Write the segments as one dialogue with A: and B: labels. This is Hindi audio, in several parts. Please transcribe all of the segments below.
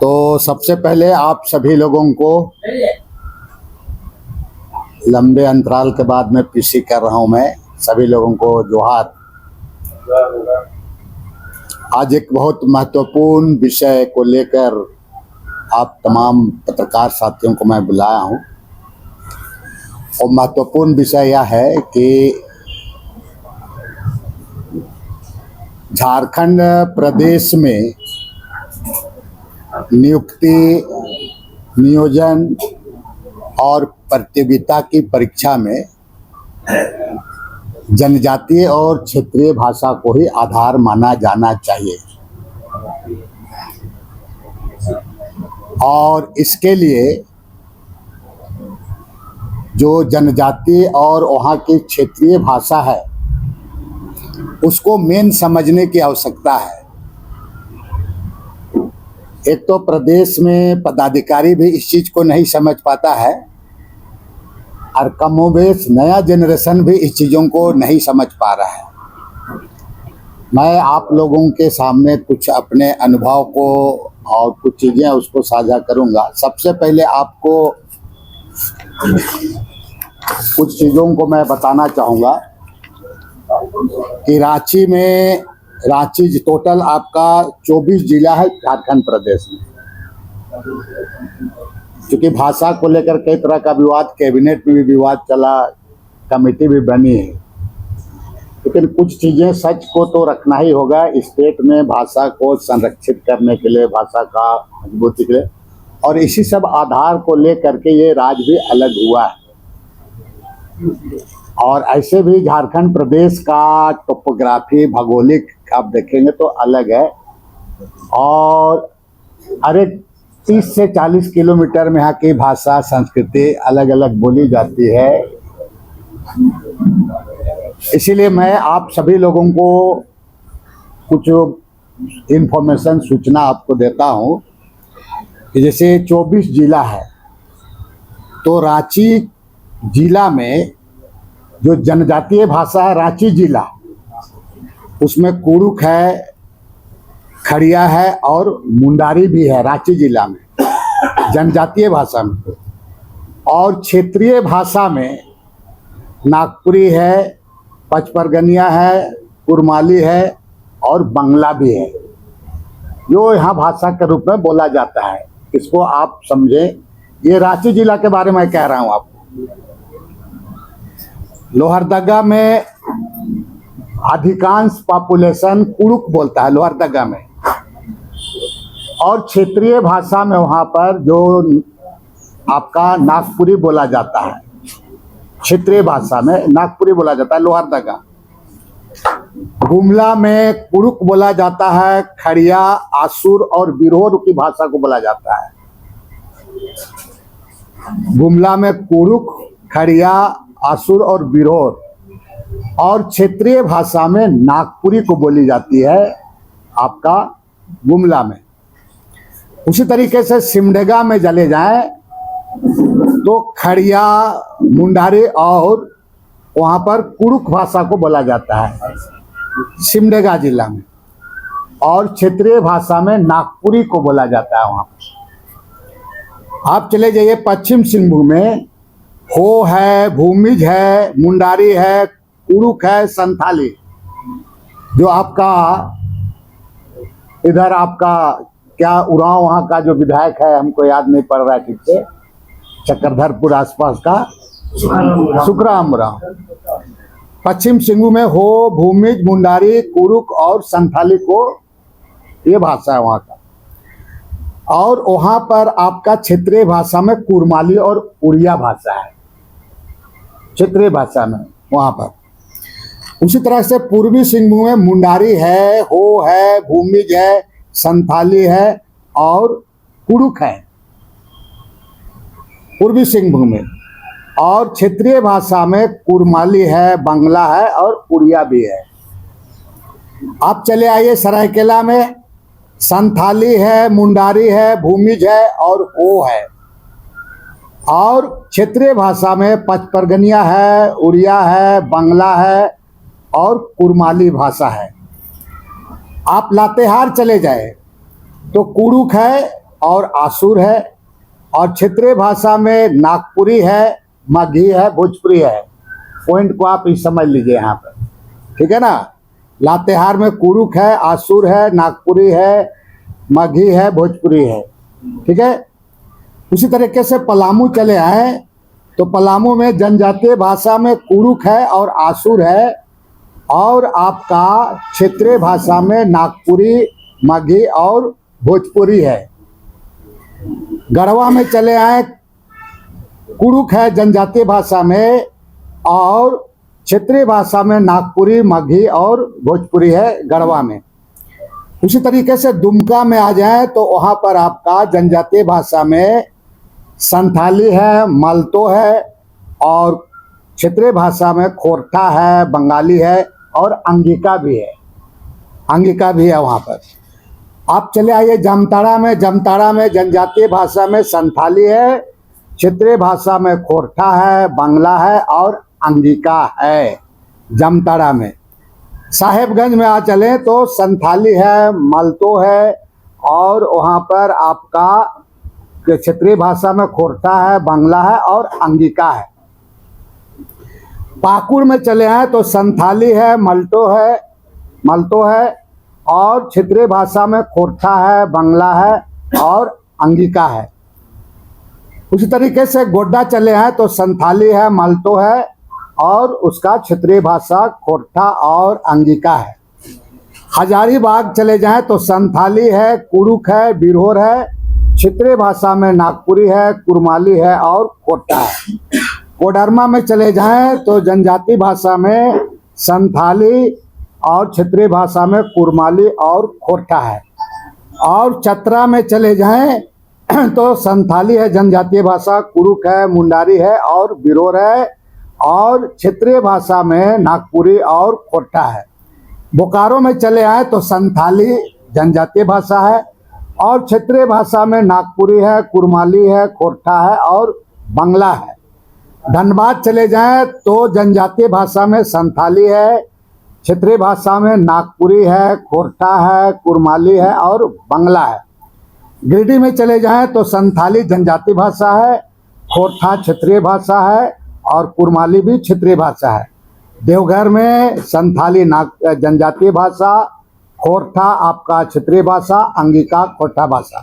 A: तो सबसे पहले आप सभी लोगों को लंबे अंतराल के बाद मैं पीसी कर रहा हूं। मैं सभी लोगों को जोहार। आज एक बहुत महत्वपूर्ण विषय को लेकर आप तमाम पत्रकार साथियों को मैं बुलाया हूं। और महत्वपूर्ण विषय यह है कि झारखंड प्रदेश में नियुक्ति, नियोजन और प्रतियोगिता की परीक्षा में जनजातीय और क्षेत्रीय भाषा को ही आधार माना जाना चाहिए। और इसके लिए जो जनजातीय और वहाँ की क्षेत्रीय भाषा है उसको मेन समझने की आवश्यकता है। एक तो प्रदेश में पदाधिकारी भी इस चीज़ को नहीं समझ पाता है और कमोबेश नया जनरेशन भी इस चीज़ों को नहीं समझ पा रहा है। मैं आप लोगों के सामने कुछ अपने अनुभव को और कुछ चीज़ें उसको साझा करूंगा। सबसे पहले आपको कुछ चीज़ों को मैं बताना चाहूँगा कि रांची टोटल आपका 24 जिला है झारखंड प्रदेश में। क्योंकि भाषा को लेकर कई तरह का विवाद, कैबिनेट में भी विवाद चला, कमेटी भी बनी है, लेकिन कुछ चीज़ें सच को तो रखना ही होगा। स्टेट में भाषा को संरक्षित करने के लिए, भाषा का मजबूती के लिए, और इसी सब आधार को लेकर के ये राज्य भी अलग हुआ है। और ऐसे भी झारखंड प्रदेश का टोपोग्राफी, भौगोलिक आप देखेंगे तो अलग है। और अरे 30 से 40 किलोमीटर में यहाँ की भाषा, संस्कृति अलग अलग बोली जाती है। इसीलिए मैं आप सभी लोगों को कुछ इन्फॉर्मेशन, सूचना आपको देता हूँ कि जैसे 24 जिला है तो रांची जिला में जो जनजातीय भाषा है, रांची जिला, उसमें कुरुक है, खड़िया है और मुंडारी भी है रांची जिला में, जनजातीय भाषा में। और क्षेत्रीय भाषा में नागपुरी है, पचपरगनिया है, कुरमाली है और बंगला भी है, जो यहाँ भाषा के रूप में बोला जाता है। इसको आप समझें। ये रांची जिला के बारे में कह रहा हूँ आपको। लोहरदगा में अधिकांश पॉपुलेशन कुरुक बोलता है लोहरदगा में। और क्षेत्रीय भाषा में वहाँ पर जो आपका नागपुरी बोला जाता है, क्षेत्रीय भाषा में नागपुरी बोला जाता है लोहरदगा। गुमला में कुरुक बोला जाता है, खड़िया, आसुर और बिरहोर की भाषा को बोला जाता है। गुमला में कुरुक, खड़िया, आसुर और बिरहोर। और क्षेत्रीय भाषा में नागपुरी को बोली जाती है आपका गुमला में। उसी तरीके से सिमडेगा में चले जाएं तो खड़िया, मुंडारी और वहाँ पर कुरुक भाषा को बोला जाता है सिमडेगा जिला में। और क्षेत्रीय भाषा में नागपुरी को बोला जाता है वहाँ पर। आप चले जाइए पश्चिम सिंहभूम में, हो है, भूमिज है, मुंडारी है, कुरुक है, संथाली। जो आपका इधर आपका क्या उरांव वहाँ का जो विधायक है, हमको याद नहीं पड़ रहा है ठीक से, चक्रधरपुर आसपास का सुखराम उरांव। पश्चिम सिंहभूम में हो, भूमिज, मुंडारी, कुरुक और संथाली को ये भाषा है वहाँ का। और वहाँ पर आपका क्षेत्रीय भाषा में कुरमाली और उड़िया भाषा है क्षेत्रीय भाषा में वहाँ पर। उसी तरह से पूर्वी सिंहभूम में मुंडारी है, हो है, भूमिज है, संथाली है और कुरुक है पूर्वी सिंहभूम में। और क्षेत्रीय भाषा में कुरमाली है, बंगला है और उड़िया भी है। आप चले आइए सरायकेला में, संथाली है, मुंडारी है, भूमिज है और हो है। और क्षेत्रीय भाषा में पचपरगनिया है, उड़िया है, बंगला है और कुरमाली भाषा है। आप लातेहार चले जाए तो कुरुक है, और आसुर है, और क्षेत्रीय भाषा में नागपुरी है, मगही है, भोजपुरी है। पॉइंट को आप ही समझ लीजिए यहाँ पर, ठीक है ना। लातेहार में कुरुक है, आसुर है, नागपुरी है, मगही है, भोजपुरी है, ठीक है। उसी तरीके से पलामू चले आए तो पलामू में जनजातीय भाषा में कुरुक है और आसुर है, और आपका क्षेत्रीय भाषा में नागपुरी, मगही और भोजपुरी है। गढ़वा में चले आए, कुरुक है जनजातीय भाषा में, और क्षेत्रीय भाषा में नागपुरी, मगही और भोजपुरी है गढ़वा में। उसी तरीके से दुमका में आ जाए तो वहाँ पर आपका जनजातीय भाषा में संथाली है, मल्तो है, और क्षेत्रीय भाषा में खोरठा है, बंगाली है और अंगिका भी है, अंगिका भी है वहाँ पर। आप चले आइए जामताड़ा में। जामताड़ा में जनजातीय भाषा में संथाली है, क्षेत्रीय भाषा में खोरठा है, बांग्ला है और अंगिका है जामताड़ा में। साहेबगंज में आ चले तो संथाली है, मल्तो है, और वहाँ पर आपका क्षेत्रीय भाषा में खोरठा है, बांग्ला है और अंगिका है। पाकुड़ में चले आए तो संथाली है, मल्तो है और क्षेत्रीय भाषा में खोरठा है, बांग्ला है और अंगिका है। उसी तरीके से गोड्डा चले आए तो संथाली है, मल्तो है और उसका क्षेत्रीय भाषा खोरठा और अंगिका है। हजारीबाग चले जाएं तो संथाली है, कुरुक है, बिरहोर है, क्षेत्रीय भाषा में नागपुरी है, कुरमाली है और खोरठा है। कोडरमा में चले जाएं तो जनजातीय भाषा में संथाली और क्षेत्रीय भाषा में कुरमाली और खोरठा है। और चतरा में चले जाएं तो संथाली है जनजातीय भाषा, कुरुक है, मुंडारी है और बिरोर है, और क्षेत्रीय भाषा में नागपुरी और खोरठा है। बोकारो में चले आए तो संथाली जनजातीय भाषा है और क्षेत्रीय भाषा में नागपुरी है, कुरमाली है, खोरठा है और बांग्ला है। धनबाद चले जाएं तो जनजातीय भाषा में संथाली है, क्षेत्रीय भाषा में नागपुरी है, खोरठा है, कुरमाली है और बांग्ला है। गिरिडीह में चले जाएं तो संथाली जनजातीय भाषा है, खोरठा क्षेत्रीय भाषा है और कुरमाली भी क्षेत्रीय भाषा है। देवघर में संथाली जनजातीय भाषा, खोरठा आपका क्षेत्रीय भाषा, अंगिका खोरठा भाषा।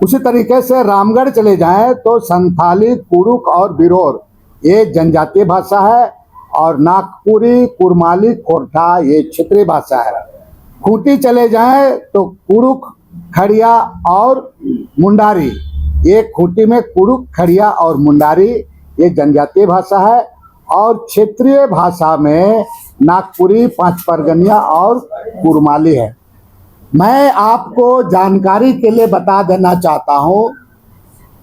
A: उसी तरीके से रामगढ़ चले जाएं तो संथाली, कुरुक और बिरोर ये जनजातीय भाषा है, और नागपुरी, कुरमाली, खोरठा ये क्षेत्रीय भाषा है। खूंटी चले जाएं तो कुरुक, खड़िया और मुंडारी, ये खूंटी में कुरुक, खड़िया और मुंडारी ये जनजातीय भाषा है, और क्षेत्रीय भाषा में नागपुरी, पांच परगनिया और कुरमाली है। मैं आपको जानकारी के लिए बता देना चाहता हूं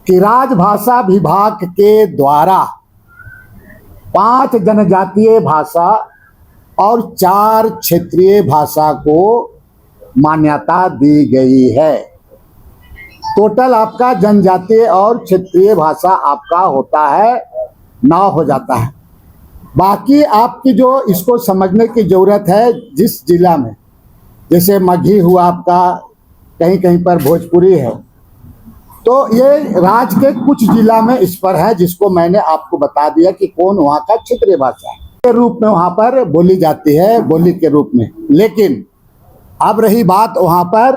A: कि राजभाषा विभाग के द्वारा 5 जनजातीय भाषा और 4 क्षेत्रीय भाषा को मान्यता दी गई है। टोटल आपका जनजातीय और क्षेत्रीय भाषा आपका होता है 9 हो जाता है। बाकी आपकी जो इसको समझने की ज़रूरत है, जिस जिला में जैसे मगही हुआ आपका, कहीं कहीं पर भोजपुरी है, तो ये राज्य के कुछ जिला में इस पर है, जिसको मैंने आपको बता दिया कि कौन वहाँ का क्षेत्रीय भाषा है के रूप में वहाँ पर बोली जाती है, बोली के रूप में। लेकिन अब रही बात वहाँ पर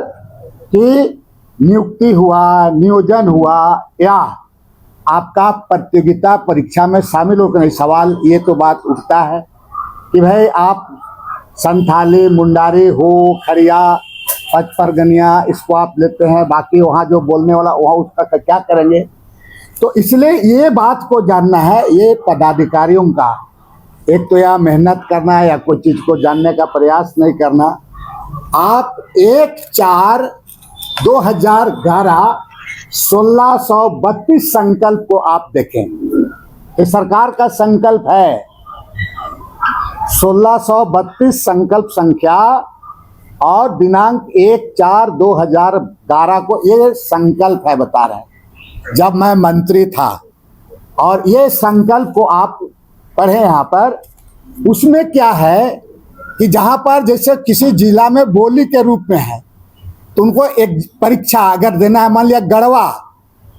A: कि नियुक्ति हुआ, नियोजन हुआ या आपका प्रतियोगिता परीक्षा में शामिल होकर सवाल ये तो बात उठता है कि भाई आप संथाली, मुंडारी हो, खड़िया, पचपरगनिया इसको आप लेते हैं, बाकी वहाँ जो बोलने वाला वहाँ उसका क्या करेंगे। तो इसलिए ये बात को जानना है, ये पदाधिकारियों का एक तो या मेहनत करना है या कोई चीज़ को जानने का प्रयास नहीं करना। आप 1/4/2011 1632 संकल्प को आप देखें, ये सरकार का संकल्प है। 1632 संकल्प संख्या और दिनांक 1/4/2011 को ये संकल्प है, बता रहे हैं जब मैं मंत्री था। और ये संकल्प को आप पढ़े यहाँ पर, उसमें क्या है कि जहाँ पर जैसे किसी जिला में बोली के रूप में है, तो उनको एक परीक्षा अगर देना है, मान लिया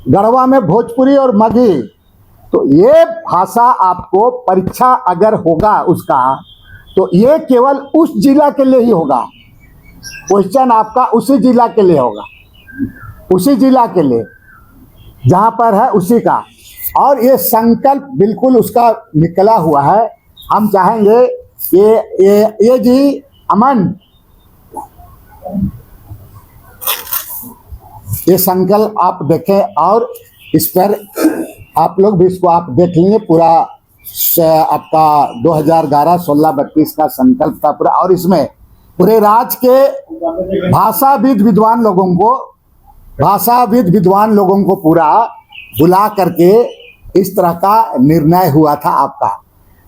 A: गढ़वा में भोजपुरी और मगही, तो ये भाषा आपको परीक्षा अगर होगा उसका, तो ये केवल उस जिला के लिए ही होगा। क्वेश्चन आपका उसी जिला के लिए होगा, उसी जिला के लिए जहां पर है उसी का। और ये संकल्प बिल्कुल उसका निकला हुआ है। हम चाहेंगे ये जी अमन, ये संकल्प आप देखें और इस पर आप लोग भी इसको आप देख लेंगे। पूरा आपका 2011-16-32 का संकल्प था पूरा, और इसमें पूरे राज्य के भाषाविद विद्वान लोगों को पूरा बुला करके इस तरह का निर्णय हुआ था आपका।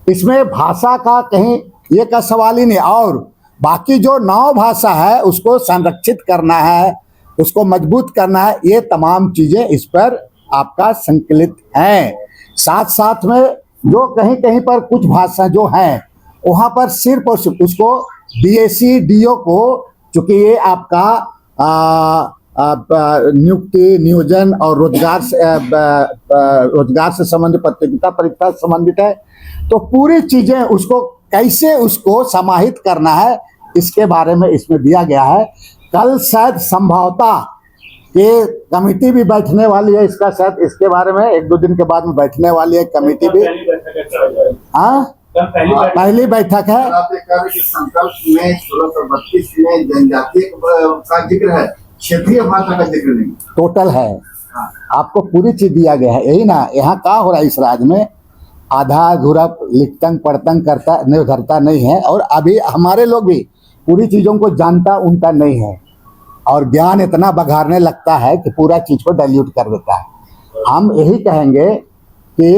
A: इसमें भाषा का कहीं ये का सवाल ही नहीं, और बाकी जो 9 भाषा है उसको संरक्षित करना है, उसको मजबूत करना है, ये तमाम चीजें इस पर आपका संकलित हैं। साथ साथ में जो कहीं कहीं पर कुछ भाषा जो हैं वहाँ पर सिर्फ और सिर्फ उसको DAC DO को, चूंकि ये आपका नियुक्ति नियोजन और रोजगार से संबंधित प्रतियोगिता परीक्षा से संबंधित है, तो पूरी चीजें उसको कैसे उसको समाहित करना है इसके बारे में इसमें दिया गया है। कल शायद संभवतः ये कमेटी भी बैठने वाली है इसका, शायद इसके बारे में 1-2 दिन के बाद में बैठने वाली है कमेटी भी। हाँ, पहली बैठक है।
B: संकल्प में 1632 में जनजातीय का जिक्र है, क्षेत्रीय भाषा का जिक्र नहीं,
A: टोटल है। आपको पूरी चीज दिया गया है, यही ना। यहाँ क्या हो रहा है इस राज्य में, आधा अधूरा लिखतंग पढ़तंग करता निर्भरता नहीं है, और अभी हमारे लोग भी पूरी चीज़ों को जानता उनका नहीं है, और ज्ञान इतना बघारने लगता है कि पूरा चीज़ को डाइल्यूट कर देता है। हम यही कहेंगे कि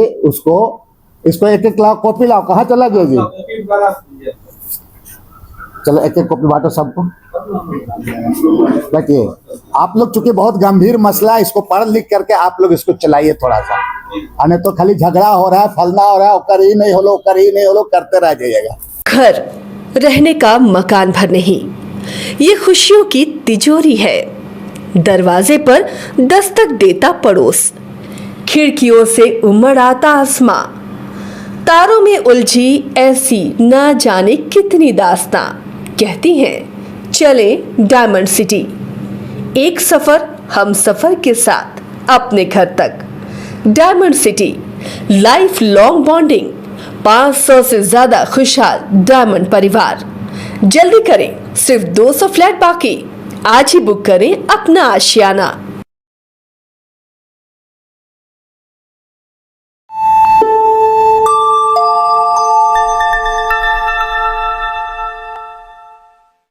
A: इसको एक लाओ, कॉपी लाओ। कहाँ चला गया जी? चलो एक कॉपी बांटो सबको। देखिए आप लोग चूंकि बहुत गंभीर मसला है, इसको पढ़ लिख करके आप लोग इसको चलाइए थोड़ा सा, नहीं तो खाली झगड़ा हो रहा है, फलना हो रहा है, कर ही नहीं हो करते रह जाइएगा।
C: घर रहने का मकान भर नहीं, ये खुशियों की तिजोरी है। दरवाजे पर दस्तक देता पड़ोस, खिड़कियों से उमड़ आता आसमां, तारों में उलझी ऐसी ना जाने कितनी दास्तां। कहती हैं चले डायमंड सिटी, एक सफर हम सफर के साथ अपने घर तक। Diamond city, life long bonding, 500 से ज्यादा खुशहाल डायमंड परिवार। जल्दी करें, सिर्फ 200 फ्लैट बाकी। आज ही बुक करें अपना आशियाना।